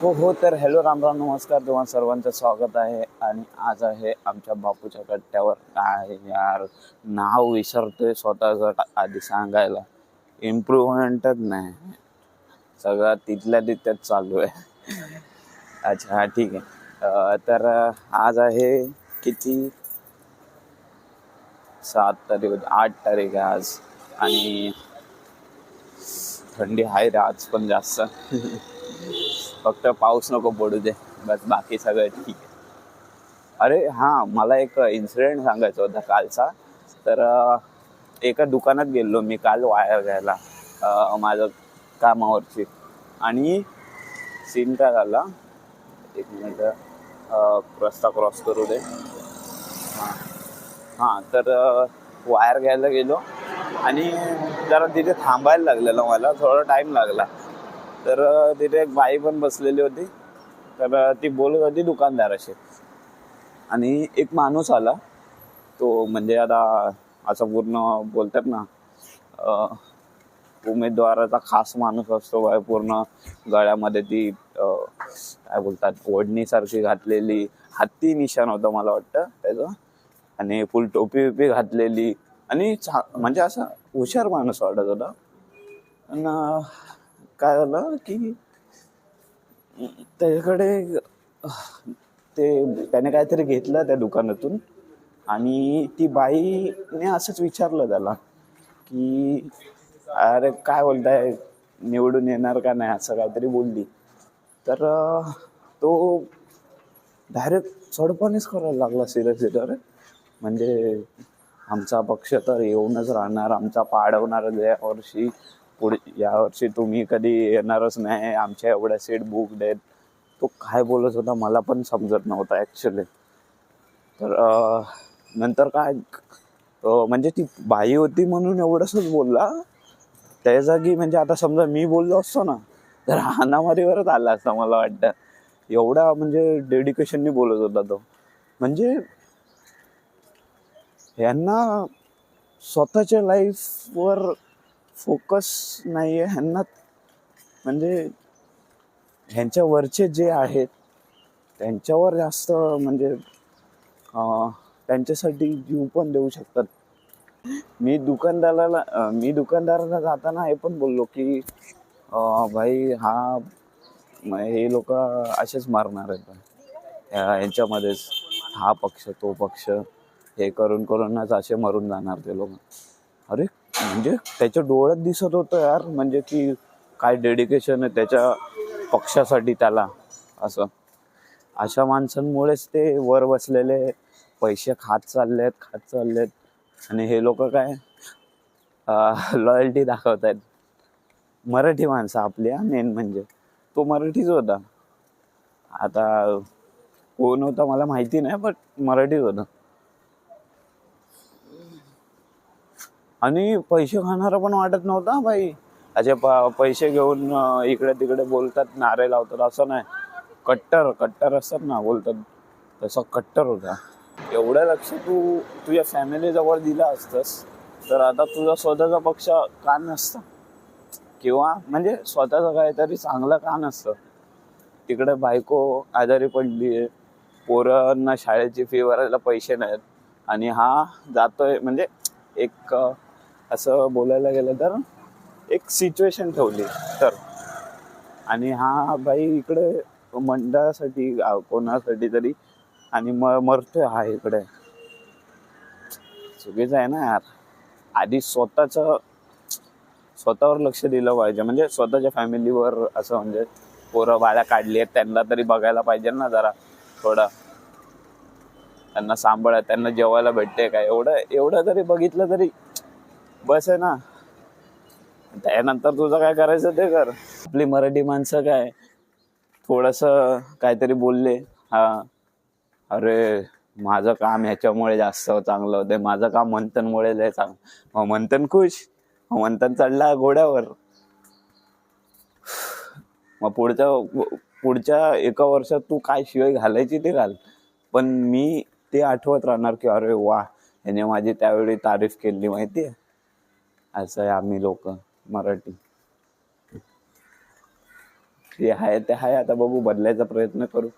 हो तर हॅलो राम राम नमस्कार, तुम्हा सर्वांचं स्वागत आहे. आणि आज आहे आमच्या बापूच्या कट्ट्यावर. काय यार, नाव विसरतोय स्वतःच आधी सांगायला. इम्प्रूव्हमेंटच नाही, सगळं तिथल्या तिथेच चालू आहे. अच्छा हा ठीक आहे. तर आज आहे किती, 7 तारीख, 8 तारीख आहे आज. आणि थंडी आहे रे आज पण जास्त. फक्त पाऊस नको पडू दे, बस बाकी सगळं ठीक आहे. अरे हां, मला एक इन्सिडेंट सांगायचा होता कालचा. तर एका दुकानात गेलो मी काल वायर घ्यायला, माझं कामावरची. आणि सीन काय झाला, एक मिनिट, रस्ता क्रॉस करू दे. हां हां, तर वायर घ्यायला गेलो आणि जरा तिथे थांबायला लागलेलं, मला थोडा टाईम लागला. तर तिथे एक बाई पण बसलेली होती. तर ती बोलत होती दुकानदाराशी. आणि एक माणूस आला, तो म्हणजे आता असं पूर्ण बोलतात ना, उमेदवाराचा खास माणूस असतो बाय. पूर्ण गळ्यामध्ये ती काय बोलतात, ओढणीसारखी घातलेली, हत्ती निशाण होतं मला वाटतं त्याचं. आणि फुल टोपी बिपी घातलेली. आणि म्हणजे असा हुशार माणूस वाटत होता. पण काय झालं की त्याच्याकडे त्याने काहीतरी घेतलं त्या दुकानातून. आणि ती बाईने असंच विचारलं त्याला की अरे काय बोलताय, निवडून येणार का नाही, असं काहीतरी बोलली. तर तो डायरेक्ट चढपणीच करायला लागला सिरियस. अरे म्हणजे आमचा पक्ष तर येऊनच राहणार, आमचा पाडवणारच यावर्षी, यावर्षी तुम्ही कधी येणारच नाही, आमच्या एवढ्या सीट बुक देत. तो काय बोलत होता मला पण समजत नव्हता ॲक्च्युली. तर नंतर काय, म्हणजे ती बाई होती म्हणून एवढंसच बोलला. त्या जागी म्हणजे आता समजा मी बोललो असतो ना, तर हाणामारीवरच आला असता मला वाटतं. एवढा म्हणजे डेडिकेशननी बोलत होता तो. म्हणजे ह्यांना स्वतःच्या लाईफवर फोकस नाही आहे ह्यांना. म्हणजे ह्यांच्या वरचे जे आहेत त्यांच्यावर जास्त, म्हणजे त्यांच्यासाठी जीव पण देऊ शकतात. मी दुकानदाराला जाताना हे पण बोललो की भाई हे लोक असेच मारणार आहेत यांच्यामध्येच, हा पक्ष तो पक्ष, हे करून करूनच असे मरून जाणार ते लोक. अरे म्हणजे त्याच्या डोळ्यात दिसत होतं यार, म्हणजे की काय डेडिकेशन आहे त्याच्या पक्षासाठी त्याला. असं अशा माणसांमुळेच ते वर बसलेले पैसे खात चाललेत. आणि हे लोक काय लॉयल्टी दाखवत आहेत. मराठी माणसं आपली, मेन म्हणजे तो मराठीच होता. आता कोण होता मला माहिती नाही, बट मराठीच होता. आणि पैसे खाणारा पण वाटत नव्हता बाई. असे पैसे घेऊन इकडे तिकडे बोलतात, नारे लावतात, असं नाही. कट्टर असतात ना, बोलतात तसा कट्टर होता. एवढं लक्ष तू तुझ्या फॅमिली जवळ दिला असतंस तर आता तुझा स्वतःचा पक्ष का नसतं, किंवा म्हणजे स्वतःचं काहीतरी चांगलं का नसतं. तिकडे बायको आजारी पडली आहे, पोरांना शाळेची फी भरायला पैसे नाहीत, आणि हा जातोय. म्हणजे एक असं बोलायला गेलं तर एक सिच्युएशन ठेवली तर. आणि हा बाई इकडे मंडळासाठी कोणासाठी तरी, आणि मरतोय हा इकडे. चुकीचं आहे ना यार. आधी स्वतःवर लक्ष दिलं पाहिजे, म्हणजे स्वतःच्या फॅमिलीवर. असं म्हणजे पोरं बाळा काढली आहेत, त्यांना तरी बघायला पाहिजे ना जरा थोडं. त्यांना सांभाळत, त्यांना जेवायला भेटते काय, एवढं तरी बघितलं तरी बस आहे ना. त्यानंतर तुझं काय करायचं ते कर. आपली मराठी माणसं काय, थोडंसं काहीतरी बोलले, हा अरे माझं काम ह्याच्यामुळे जास्त चांगलं होतं, माझं काम मंथनमुळे लय चांगलं. मग मंथन खुश, मंथन चढला घोड्यावर. मग पुढच्या एका वर्षात तू काय शिवाय घालायची ते घाल, पण मी ते आठवत राहणार की अरे वा, ह्याने माझी त्यावेळी तारीफ केली, माहितीये. असं आहे आम्ही लोक मराठी. जे आहे ते आहे, आता बघू, बदलायचा प्रयत्न करू.